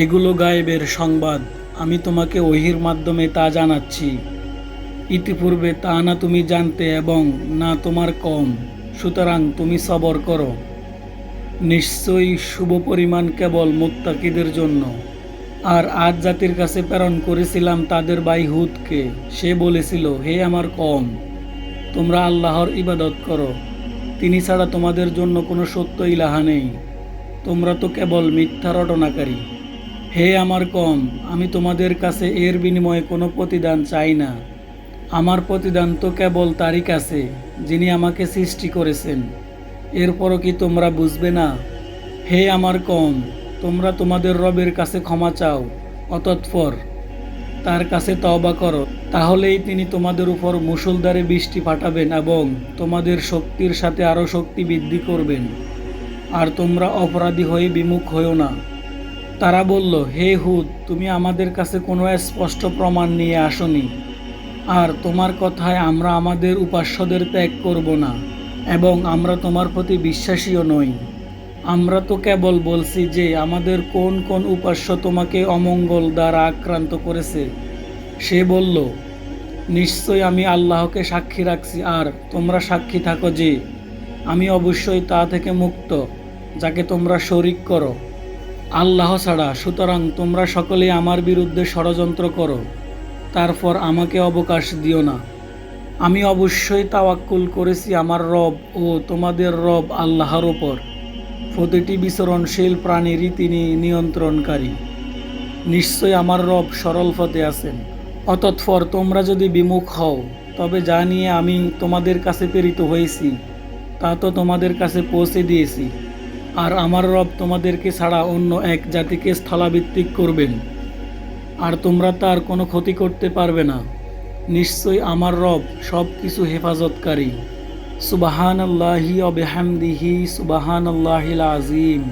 এগুলো গায়েবের সংবাদ, আমি তোমাকে ওহীর মাধ্যমে তা জানাচ্ছি। ইতিপূর্বে তা না তুমি জানতে এবং না তোমার কম, সুতরাং তুমি সবর করো। নিশ্চয়ই শুভ পরিমাণ কেবল মুত্তাকিদের জন্য। আর আদ জাতির কাছে প্রেরণ করেছিলাম তাদের ভাই হুদকে। সে বলেছিল, হে আমার কওম, তোমরা আল্লাহর ইবাদত করো, তিনি ছাড়া তোমাদের জন্য কোনো সত্য ইলাহা নেই, তোমরা তো কেবল মিথ্যা রটনাকারী। হে আমার কওম, আমি তোমাদের কাছে এর বিনিময়ে কোনো প্রতিদান চাই না। আমার প্রতিদান তো কেবল তারই কাছে যিনি আমাকে সৃষ্টি করেছেন। এরপরও কি তোমরা বুঝবে না? হে আমার কওম, তোমরা তোমাদের রবের কাছে ক্ষমা চাও, অতঃপর তার কাছে তওবা করো, তাহলেই তিনি তোমাদের উপর মুষলধারে বৃষ্টি পাঠাবেন এবং তোমাদের শক্তির সাথে আরও শক্তি বৃদ্ধি করবেন। আর তোমরা অপরাধী হয়ে বিমুখ হও না। তারা বলল, হে হুদ, তুমি আমাদের কাছে কোনো স্পষ্ট প্রমাণ নিয়ে আসনি, আর তোমার কথায় আমরা আমাদের উপাস্যদের ত্যাগ করব না এবং আমরা তোমার প্রতি বিশ্বাসীও নই। আমরা তো কেবল বলছি যে আমাদের কোন কোন উপাস্য তোমাকে অমঙ্গল দ্বারা আক্রান্ত করেছে। সে বলল, নিশ্চয় আমি আল্লাহকে সাক্ষী রাখছি আর তোমরা সাক্ষী থাকো যে আমি অবশ্যই তা থেকে মুক্ত যাকে তোমরা শরিক করো আল্লাহ ছাড়া। সুতরাং তোমরা সকলেই আমার বিরুদ্ধে ষড়যন্ত্র করো, তারপর আমাকে অবকাশ দিও না। আমি অবশ্যই তাওয়াক্কুল করেছি আমার রব ও তোমাদের রব আল্লাহর ওপর। প্রতিটি বিচরণশীল প্রাণীরই তিনি নিয়ন্ত্রণকারী। নিশ্চয় আমার রব সরল পথে আছেন। অতঃপর তোমরা যদি বিমুখ হও, তবে যা নিয়ে আমি তোমাদের কাছে প্রেরিত হয়েছি তা তো তোমাদের কাছে পৌঁছে দিয়েছি। আর আমার রব তোমাদেরকে ছাড়া অন্য এক জাতিকে স্থলাভিষিক্ত করবেন, আর তোমরা তার কোনো ক্ষতি করতে পারবে না। নিশ্চয় আমার রব সব কিছু হেফাজতকারী। সুবহানাল্লাহি ওয়া বিহামদিহি, সুবহানাল্লাহিল আযীম।